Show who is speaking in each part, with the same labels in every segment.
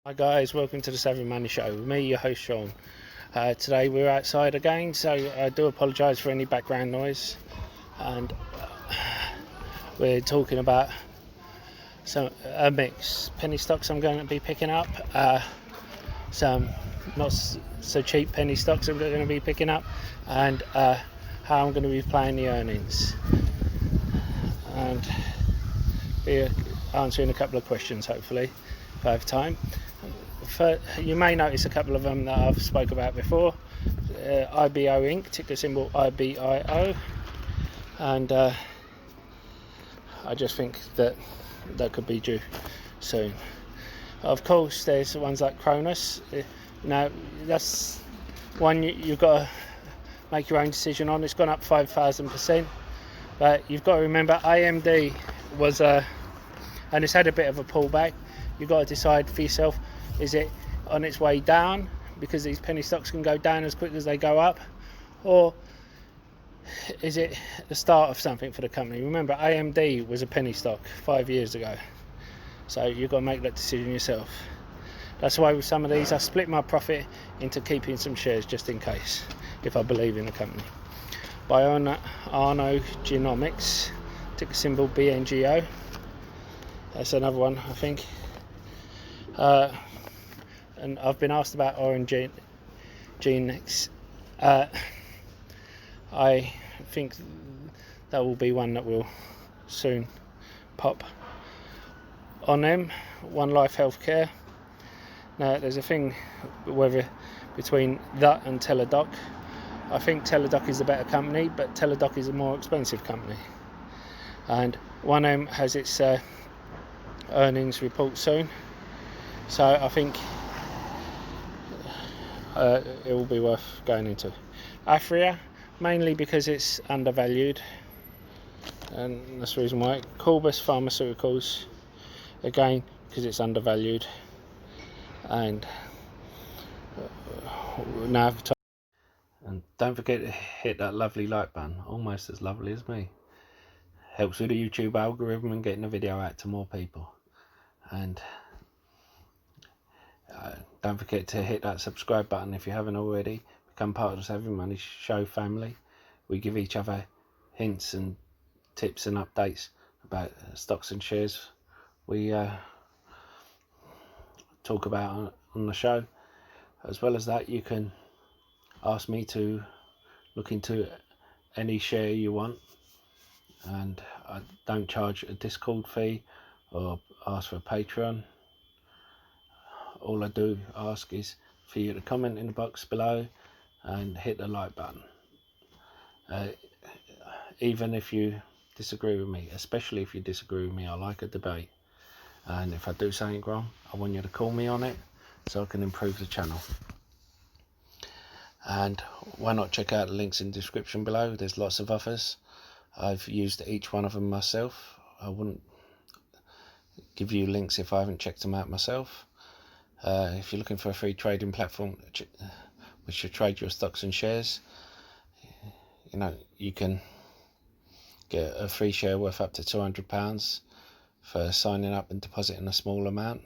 Speaker 1: Hi guys, welcome to the Savvy Money Show with me, your host Sean. Today we're outside again, so I do apologise for any background noise, and we're talking about a mix penny stocks I'm going to be picking up, some not so cheap penny stocks I'm going to be picking up, and how I'm going to be playing the earnings, and be answering a couple of questions hopefully if I have time. You may notice a couple of them that I've spoke about before. IBO Inc, ticker symbol IBIO, and I just think that could be due soon. Of course, there's ones like Cronus. Now that's one you've got to make your own decision on. It's gone up 5,000%, but you've got to remember AMD was and it's had a bit of a pullback. You've got to decide for yourself, is it on its way down because these penny stocks can go down as quick as they go up, or is it the start of something for the company? Remember, AMD was a penny stock 5 years ago, so you've got to make that decision yourself. That's why with some of these I split my profit into keeping some shares just in case, if I believe in the company. Biono Genomics, ticker symbol BNGO. That's another one, I think. And I've been asked about Orange Genex. I think that will be one that will soon pop on them. One Life Healthcare. Now there's a thing whether between that and Teladoc. I think Teladoc is a better company, but Teladoc is a more expensive company, and one of them has its earnings report soon, so I think it will be worth going into. Afria, mainly because it's undervalued, and that's the reason why. Corbus Pharmaceuticals, again because it's undervalued, and NAV. And don't forget to hit that lovely like button, almost as lovely as me. Helps with the YouTube algorithm and getting the video out to more people. And don't forget to hit that subscribe button if you haven't already. Become part of the Savvy Money Show family. We give each other hints and tips and updates about stocks and shares we talk about on the show. As well as that, you can ask me to look into any share you want, and I don't charge a Discord fee or ask for a Patreon. All I do ask is for you to comment in the box below and hit the like button. Even if you disagree with me, especially if you disagree with me, I like a debate, and if I do something wrong, I want you to call me on it so I can improve the channel. And why not check out the links in the description below? There's lots of others. I've used each one of them myself. I wouldn't give you links if I haven't checked them out myself. If you're looking for a free trading platform which should trade your stocks and shares, you know, you can get a free share worth up to £200 for signing up and depositing a small amount.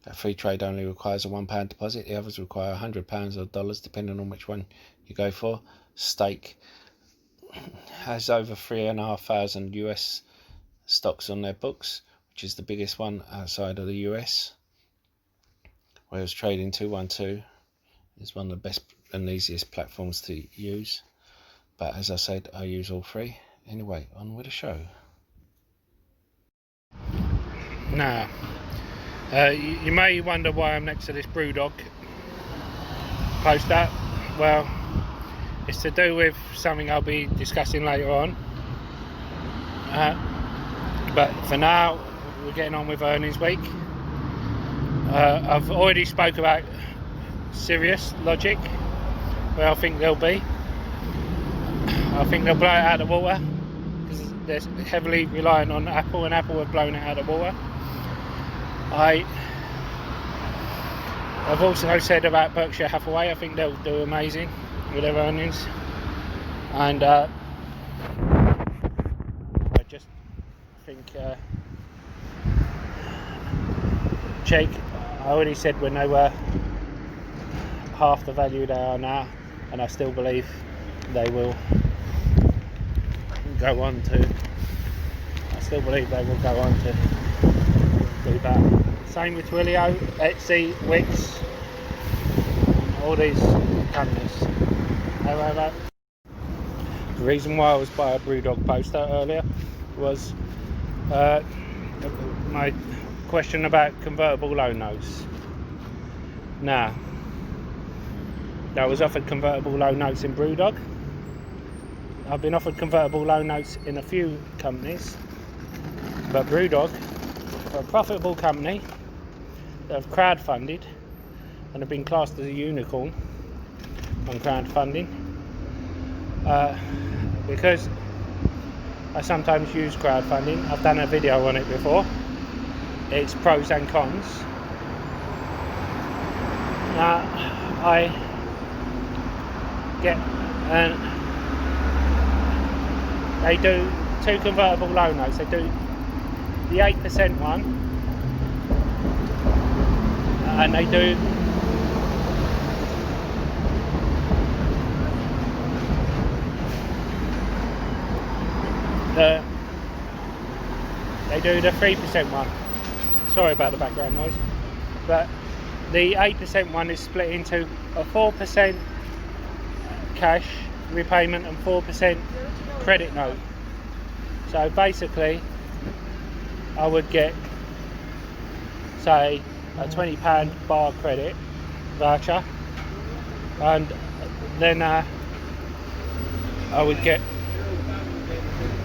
Speaker 1: A free trade only requires a £1 deposit. The others require £100 or dollars, depending on which one you go for. Stake has over 3,500 US stocks on their books, which is the biggest one outside of the US. Whereas Trading 212 is one of the best and easiest platforms to use. But as I said, I use all three. Anyway, on with the show. Now, you may wonder why I'm next to this Brewdog poster. Well, it's to do with something I'll be discussing later on. But for now, we're getting on with earnings week. I've already spoke about Sirius Logic, where I think they'll be. I think they'll blow it out of the water because they're heavily reliant on Apple, and Apple have blown it out of the water. I've also said about Berkshire Hathaway, I think they'll do amazing with their earnings, and I just think Jake I already said when they were half the value they are now, and I still believe they will go on to. I still believe they will go on to do that. Same with Twilio, Etsy, Wix, all these companies. However, the reason why I was by a Brewdog poster earlier was my question about convertible low notes. Now, I was offered convertible low notes in Brewdog. I've been offered convertible low notes in a few companies, but Brewdog, for a profitable company that have crowdfunded and have been classed as a unicorn on crowdfunding, because I sometimes use crowdfunding. I've done a video on it before. It's pros and cons. Now, I get they do 2 convertible low notes. They do the 8% one, and they do the 3% one. Sorry about the background noise, but the 8% one is split into a 4% cash repayment and 4% credit note. So basically I would get, say, a £20 bar credit voucher, and then I would get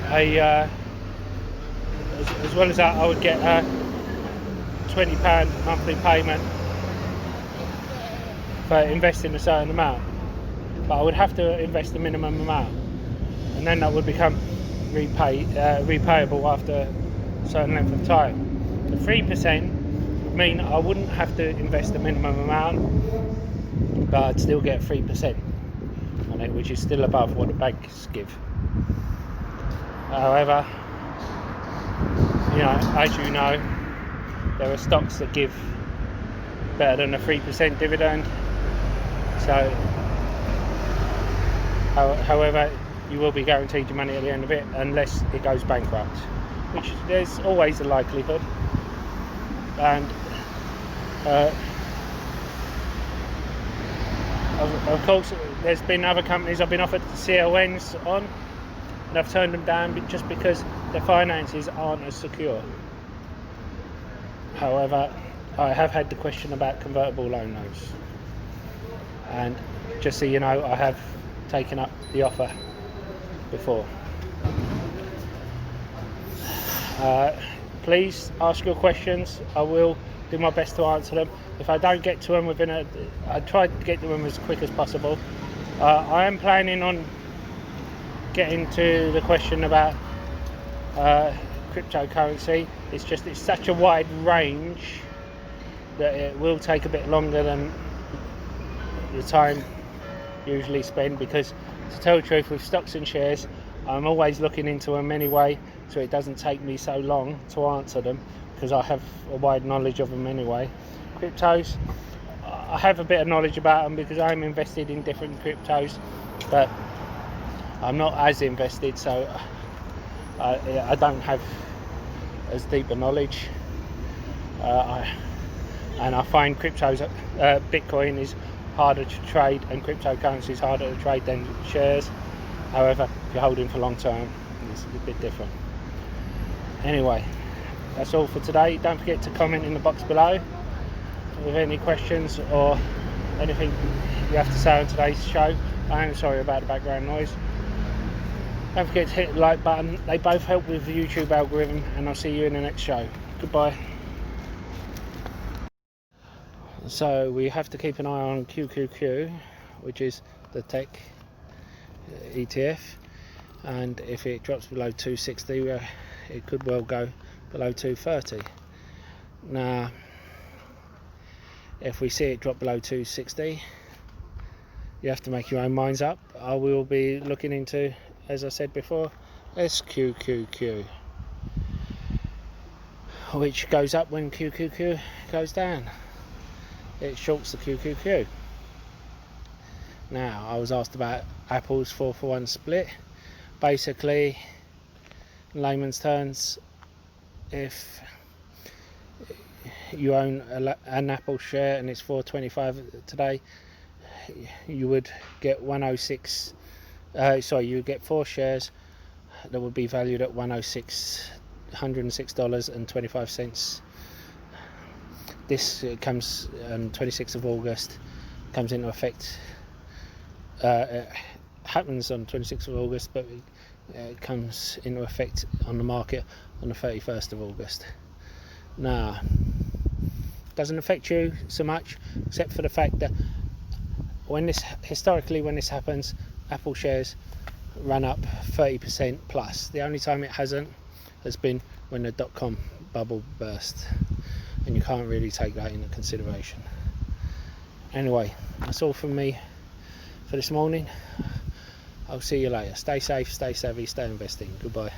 Speaker 1: a as well as that, I would get a £20 monthly payment for investing a certain amount, but I would have to invest the minimum amount, and then that would become repayable after a certain length of time. The 3% would mean I wouldn't have to invest the minimum amount, but I'd still get 3% on it, which is still above what the banks give. However, as you know, there are stocks that give better than a 3% dividend. So, however, you will be guaranteed your money at the end of it unless it goes bankrupt, which there's always a likelihood. And of course, there's been other companies I've been offered CONs on, and I've turned them down just because their finances aren't as secure. However, I have had the question about convertible low notes, and just so you know, I have taken up the offer before. Please ask your questions. I will do my best to answer them. If I don't get to them I try to get to them as quick as possible. I am planning on getting to the question about cryptocurrency. It's such a wide range that it will take a bit longer than the time usually spent, because to tell the truth, with stocks and shares, I'm always looking into them anyway, so it doesn't take me so long to answer them because I have a wide knowledge of them anyway. Cryptos, I have a bit of knowledge about them because I'm invested in different cryptos, but I'm not as invested, so I don't have as deep a knowledge. And I find Bitcoin is harder to trade, and cryptocurrency is harder to trade than shares. However, if you're holding for long term, it's a bit different. Anyway, that's all for today. Don't forget to comment in the box below with any questions or anything you have to say on today's show. I am sorry about the background noise. Don't forget to hit the like button. They both help with the YouTube algorithm, and I'll see you in the next show. Goodbye. So we have to keep an eye on QQQ, which is the tech ETF, and if it drops below 260, it could well go below 230. Now, if we see it drop below 260, you have to make your own minds up. I will be looking into, as I said before, SQQQ, which goes up when QQQ goes down. it shorts the QQQ. Now, I was asked about Apple's 4-for-1 split. Basically, in layman's terms, if you own an Apple share and it's $4.25 today, you would get 106. You would get 4 shares that would be valued at $106.25. This comes on 26th of August. Comes into effect. It happens on 26th of August, but it comes into effect on the market on the 31st of August. Now, doesn't affect you so much, except for the fact that historically when this happens, Apple shares run up 30% plus. The only time it hasn't has been when the .com bubble burst, and you can't really take that into consideration. Anyway, that's all from me for this morning. I'll see you later. Stay safe, stay savvy, stay investing. Goodbye.